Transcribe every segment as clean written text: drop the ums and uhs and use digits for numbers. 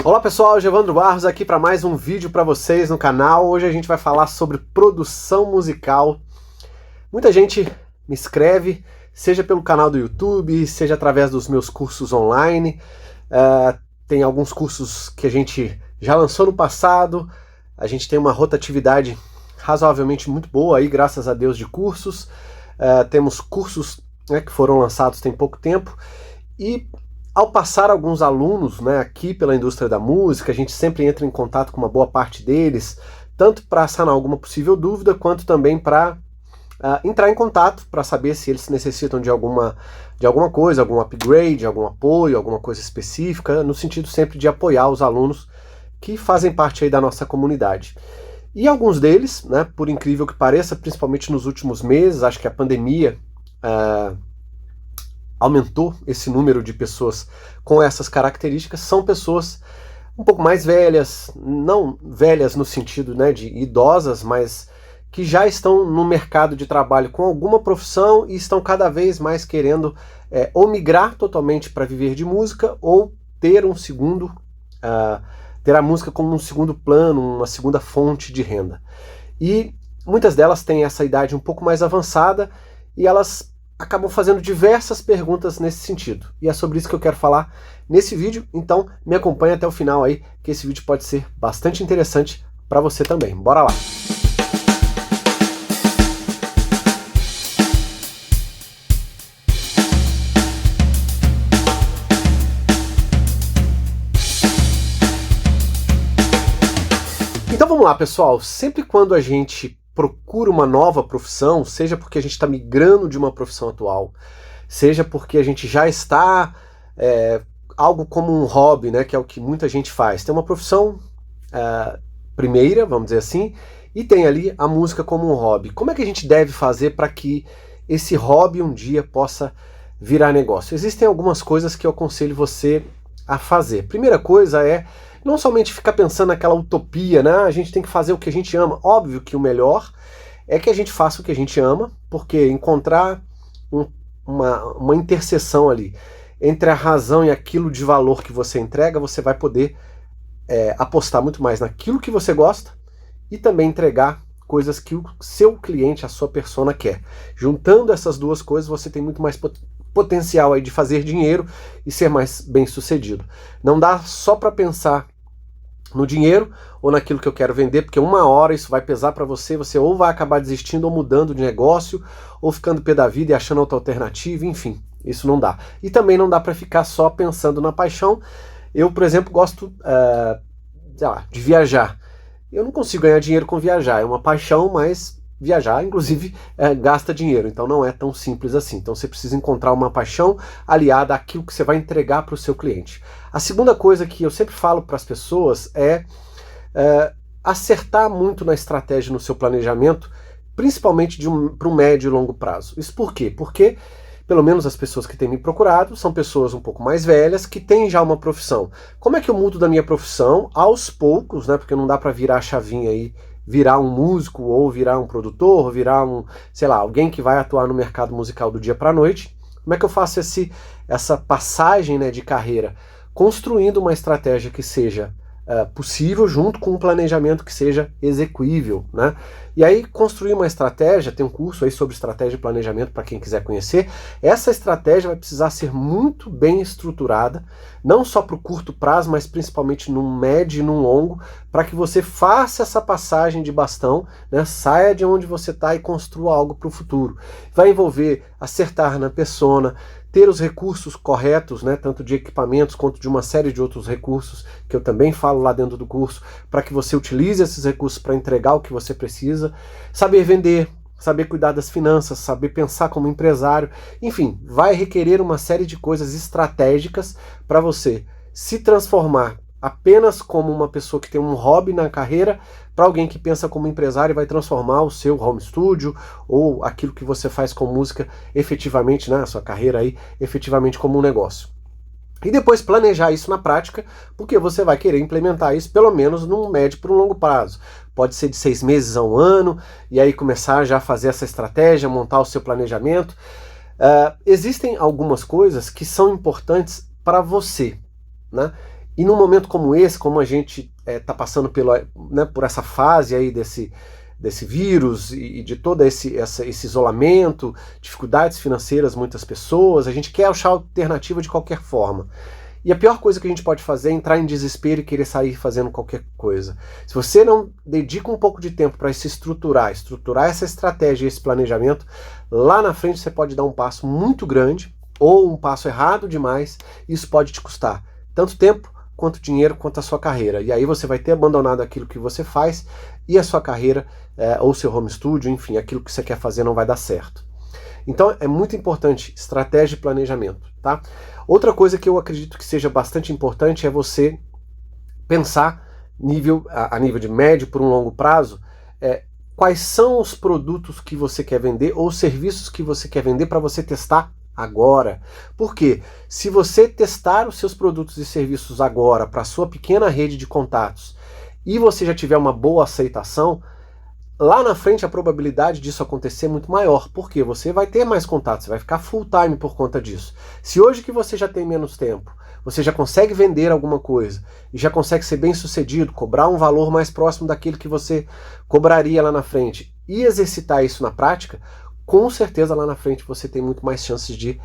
Olá pessoal, Evandro Barros aqui para mais um vídeo para vocês no canal. Hoje a gente vai falar sobre produção musical. Muita gente me escreve, seja pelo canal do YouTube, seja através dos meus cursos online. Tem alguns cursos que a gente já lançou no passado, a gente tem uma rotatividade razoavelmente muito boa aí, graças a Deus, de cursos. Temos cursos, né, que foram lançados tem pouco tempo e ao passar alguns alunos, né, aqui pela indústria da música, a gente sempre entra em contato com uma boa parte deles, tanto para sanar alguma possível dúvida, quanto também para entrar em contato para saber se eles necessitam de alguma coisa, algum upgrade, algum apoio, alguma coisa específica, no sentido sempre de apoiar os alunos que fazem parte aí da nossa comunidade. E alguns deles, né, por incrível que pareça, principalmente nos últimos meses, acho que a pandemia aumentou esse número de pessoas com essas características, são pessoas um pouco mais velhas, não velhas no sentido, né, de idosas, mas que já estão no mercado de trabalho com alguma profissão e estão cada vez mais querendo ou migrar totalmente para viver de música ou ter ter a música como um segundo plano, uma segunda fonte de renda. E muitas delas têm essa idade um pouco mais avançada e elas acabam fazendo diversas perguntas nesse sentido. E é sobre isso que eu quero falar nesse vídeo, então me acompanha até o final aí, que esse vídeo pode ser bastante interessante para você também. Bora lá! Então vamos lá, pessoal. Sempre quando a gente procura uma nova profissão, seja porque a gente está migrando de uma profissão atual, seja porque a gente já está algo como um hobby, né, que é o que muita gente faz. Tem uma profissão primeira, vamos dizer assim, e tem ali a música como um hobby. Como é que a gente deve fazer para que esse hobby um dia possa virar negócio? Existem algumas coisas que eu aconselho você a fazer. Primeira coisa é não somente ficar pensando naquela utopia, né? A gente tem que fazer o que a gente ama. Óbvio que o melhor é que a gente faça o que a gente ama, porque encontrar uma interseção ali entre a razão e aquilo de valor que você entrega, você vai poder apostar muito mais naquilo que você gosta e também entregar coisas que o seu cliente, a sua persona quer. Juntando essas duas coisas, você tem muito mais potencial aí de fazer dinheiro e ser mais bem sucedido. Não dá só para pensar no dinheiro ou naquilo que eu quero vender, porque uma hora isso vai pesar para você, você ou vai acabar desistindo ou mudando de negócio, ou ficando pé da vida e achando outra alternativa, enfim, isso não dá. E também não dá para ficar só pensando na paixão. Eu, por exemplo, gosto sei lá, de viajar. Eu não consigo ganhar dinheiro com viajar, é uma paixão, mas viajar, inclusive, gasta dinheiro, então não é tão simples assim. Então você precisa encontrar uma paixão aliada àquilo que você vai entregar para o seu cliente. A segunda coisa que eu sempre falo para as pessoas é acertar muito na estratégia, no seu planejamento, principalmente para um médio e longo prazo. Isso por quê? Porque, pelo menos as pessoas que têm me procurado, são pessoas um pouco mais velhas, que têm já uma profissão. Como é que eu mudo da minha profissão aos poucos, né? Porque não dá para virar a chavinha aí, virar um músico, ou virar um produtor, ou virar sei lá, alguém que vai atuar no mercado musical do dia para a noite. Como é que eu faço essa passagem, né, de carreira? Construindo uma estratégia que seja possível, junto com um planejamento que seja execuível, né? E aí construir uma estratégia, tem um curso aí sobre estratégia e planejamento para quem quiser conhecer. Essa estratégia vai precisar ser muito bem estruturada, não só para o curto prazo, mas principalmente no médio e no longo, para que você faça essa passagem de bastão, né? Saia de onde você está e construa algo para o futuro. Vai envolver acertar na persona, ter os recursos corretos, né, tanto de equipamentos quanto de uma série de outros recursos, que eu também falo lá dentro do curso, para que você utilize esses recursos para entregar o que você precisa, saber vender, saber cuidar das finanças, saber pensar como empresário, enfim, vai requerer uma série de coisas estratégicas para você se transformar apenas como uma pessoa que tem um hobby na carreira, para alguém que pensa como empresário e vai transformar o seu home studio ou aquilo que você faz com música efetivamente, né, a sua carreira aí, efetivamente como um negócio. E depois planejar isso na prática, porque você vai querer implementar isso pelo menos num médio para um longo prazo. Pode ser de 6 meses a 1 ano, e aí começar já a fazer essa estratégia, montar o seu planejamento. Existem algumas coisas que são importantes para você, né? E num momento como esse, como a gente está passando por essa fase aí desse vírus e de todo esse isolamento, dificuldades financeiras, muitas pessoas, a gente quer achar alternativa de qualquer forma. E a pior coisa que a gente pode fazer é entrar em desespero e querer sair fazendo qualquer coisa. Se você não dedica um pouco de tempo para se estruturar essa estratégia, esse planejamento, lá na frente você pode dar um passo muito grande ou um passo errado demais, e isso pode te custar tanto tempo, quanto dinheiro, quanto a sua carreira. E aí você vai ter abandonado aquilo que você faz e a sua carreira, ou seu home studio, enfim, aquilo que você quer fazer não vai dar certo. Então é muito importante estratégia e planejamento, tá? Outra coisa que eu acredito que seja bastante importante é você pensar a nível de médio por um longo prazo, quais são os produtos que você quer vender ou os serviços que você quer vender para você testar agora. Porque se você testar os seus produtos e serviços agora para a sua pequena rede de contatos e você já tiver uma boa aceitação, lá na frente a probabilidade disso acontecer é muito maior, porque você vai ter mais contatos, você vai ficar full time por conta disso. Se hoje que você já tem menos tempo, você já consegue vender alguma coisa e já consegue ser bem sucedido, cobrar um valor mais próximo daquele que você cobraria lá na frente e exercitar isso na prática, com certeza lá na frente você tem muito mais chances de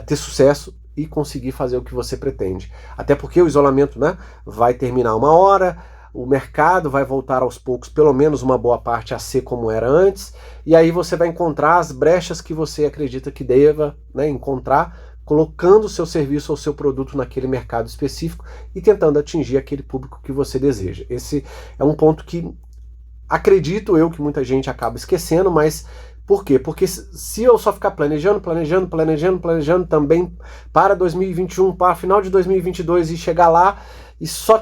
ter sucesso e conseguir fazer o que você pretende. Até porque o isolamento, né, vai terminar uma hora, o mercado vai voltar aos poucos, pelo menos uma boa parte, a ser como era antes, e aí você vai encontrar as brechas que você acredita que deva, né, encontrar, colocando o seu serviço ou seu produto naquele mercado específico e tentando atingir aquele público que você deseja. Esse é um ponto que acredito eu que muita gente acaba esquecendo, mas por quê? Porque se eu só ficar planejando também para 2021, para final de 2022 e chegar lá e só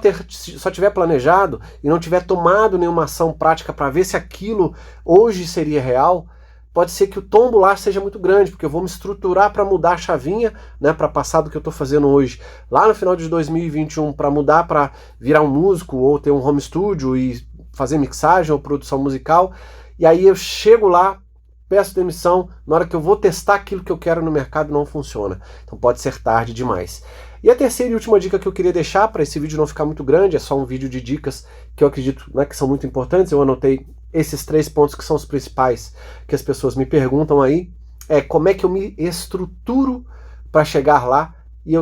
tiver planejado e não tiver tomado nenhuma ação prática para ver se aquilo hoje seria real, pode ser que o tombo lá seja muito grande, porque eu vou me estruturar para mudar a chavinha, né, para passar do que eu estou fazendo hoje lá no final de 2021 para mudar para virar um músico ou ter um home studio e fazer mixagem ou produção musical, e aí eu chego lá, peço demissão, na hora que eu vou testar aquilo que eu quero no mercado não funciona. Então pode ser tarde demais. E a terceira e última dica que eu queria deixar, para esse vídeo não ficar muito grande, é só um vídeo de dicas que eu acredito, né, que são muito importantes, eu anotei esses 3 pontos que são os principais que as pessoas me perguntam aí, é como é que eu me estruturo para chegar lá e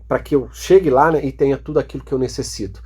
para que eu chegue lá, né, e tenha tudo aquilo que eu necessito.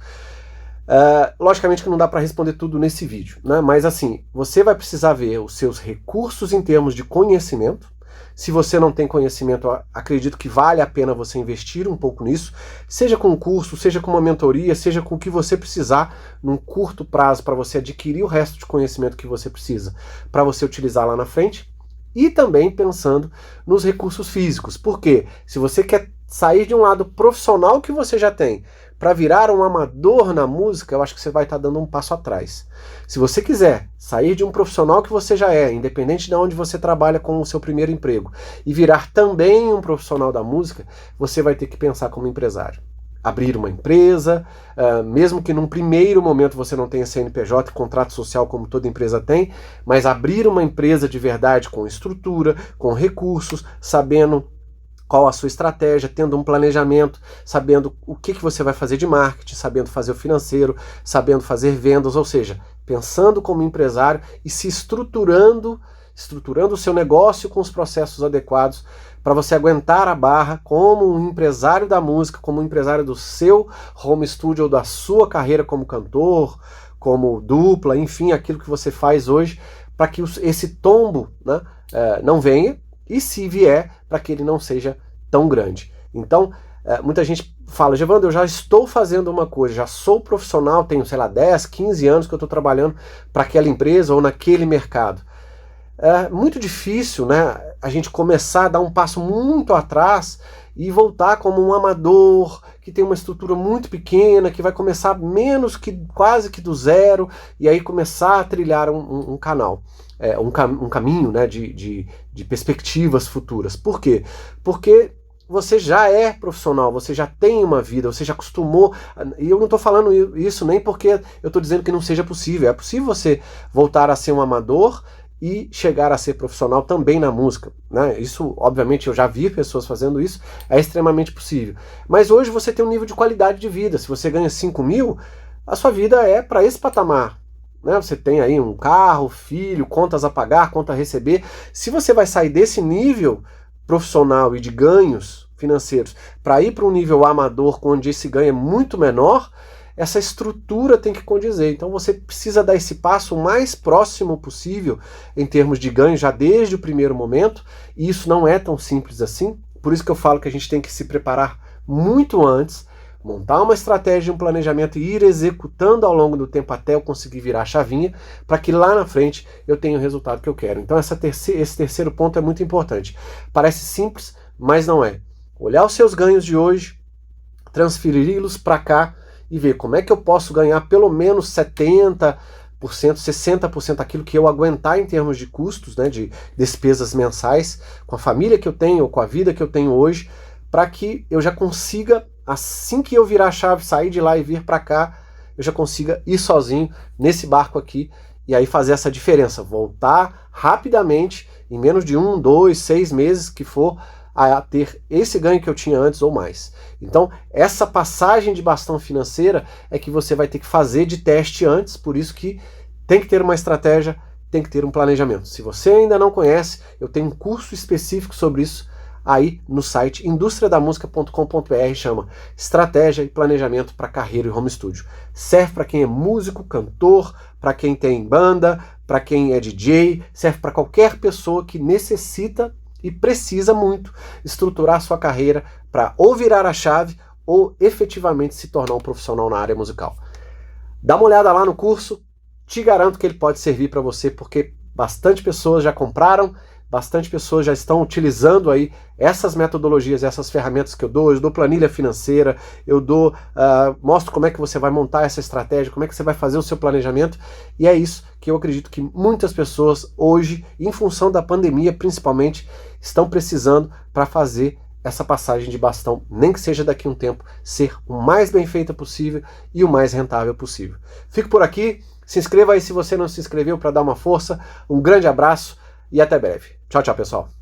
Logicamente que não dá para responder tudo nesse vídeo, né? Mas assim, você vai precisar ver os seus recursos em termos de conhecimento. Se você não tem conhecimento, acredito que vale a pena você investir um pouco nisso, seja com um curso, seja com uma mentoria, seja com o que você precisar num curto prazo para você adquirir o resto de conhecimento que você precisa para você utilizar lá na frente. E também pensando nos recursos físicos, porque se você quer sair de um lado profissional que você já tem para virar um amador na música, eu acho que você vai estar dando um passo atrás. Se você quiser sair de um profissional que você já é, independente de onde você trabalha com o seu primeiro emprego, e virar também um profissional da música, você vai ter que pensar como empresário. Abrir uma empresa, mesmo que num primeiro momento você não tenha CNPJ e contrato social como toda empresa tem, mas abrir uma empresa de verdade com estrutura, com recursos, sabendo qual a sua estratégia, tendo um planejamento, sabendo o que você vai fazer de marketing, sabendo fazer o financeiro, sabendo fazer vendas, ou seja, pensando como empresário e se estruturando o seu negócio com os processos adequados para você aguentar a barra como um empresário da música, como um empresário do seu home studio ou da sua carreira como cantor, como dupla, enfim, aquilo que você faz hoje, para que esse tombo, né, não venha, e se vier, para que ele não seja tão grande. Então, muita gente fala, Gevandro, eu já estou fazendo uma coisa, já sou profissional, tenho, sei lá, 10, 15 anos que eu estou trabalhando para aquela empresa ou naquele mercado. É muito difícil, né, a gente começar a dar um passo muito atrás e voltar como um amador, que tem uma estrutura muito pequena, que vai começar menos que quase que do zero, e aí começar a trilhar um canal. Um caminho, né, de perspectivas futuras. Por quê? Porque você já é profissional, você já tem uma vida, você já acostumou, e eu não estou falando isso nem porque eu estou dizendo que não seja possível, é possível você voltar a ser um amador e chegar a ser profissional também na música, né? Isso, obviamente, eu já vi pessoas fazendo isso, é extremamente possível. Mas hoje você tem um nível de qualidade de vida. Se você ganha 5 mil, a sua vida é para esse patamar, né? Você tem aí um carro, filho, contas a pagar, conta a receber. Se você vai sair desse nível profissional e de ganhos financeiros para ir para um nível amador, onde esse ganho é muito menor, essa estrutura tem que condizer. Então você precisa dar esse passo o mais próximo possível em termos de ganho, já desde o primeiro momento, e isso não é tão simples assim. Por isso que eu falo que a gente tem que se preparar muito antes, montar uma estratégia, um planejamento e ir executando ao longo do tempo até eu conseguir virar a chavinha, para que lá na frente eu tenha o resultado que eu quero. Então esse terceiro ponto é muito importante. Parece simples, mas não é. Olhar os seus ganhos de hoje, transferi-los para cá e ver como é que eu posso ganhar pelo menos 70%, 60% daquilo que eu aguentar em termos de custos, né, de despesas mensais, com a família que eu tenho ou com a vida que eu tenho hoje, para que eu já consiga, assim que eu virar a chave, sair de lá e vir para cá, eu já consiga ir sozinho nesse barco aqui e aí fazer essa diferença, voltar rapidamente, em menos de 1, 2, 6 meses que for, a ter esse ganho que eu tinha antes ou mais. Então, essa passagem de bastão financeira é que você vai ter que fazer de teste antes, por isso que tem que ter uma estratégia, tem que ter um planejamento. Se você ainda não conhece, eu tenho um curso específico sobre isso aí no site industriadamusica.com.br, chama Estratégia e Planejamento para Carreira e Home Studio. Serve para quem é músico, cantor, para quem tem banda, para quem é DJ, serve para qualquer pessoa que necessita e precisa muito estruturar a sua carreira para ou virar a chave ou efetivamente se tornar um profissional na área musical. Dá uma olhada lá no curso, te garanto que ele pode servir para você, porque bastante pessoas já compraram, bastante pessoas já estão utilizando aí essas metodologias, essas ferramentas que eu dou planilha financeira, mostro como é que você vai montar essa estratégia, como é que você vai fazer o seu planejamento, e é isso que eu acredito que muitas pessoas hoje, em função da pandemia principalmente, estão precisando para fazer essa passagem de bastão, nem que seja daqui a um tempo, ser o mais bem feita possível e o mais rentável possível. Fico por aqui, se inscreva aí se você não se inscreveu para dar uma força, um grande abraço e até breve. Tchau, tchau, pessoal.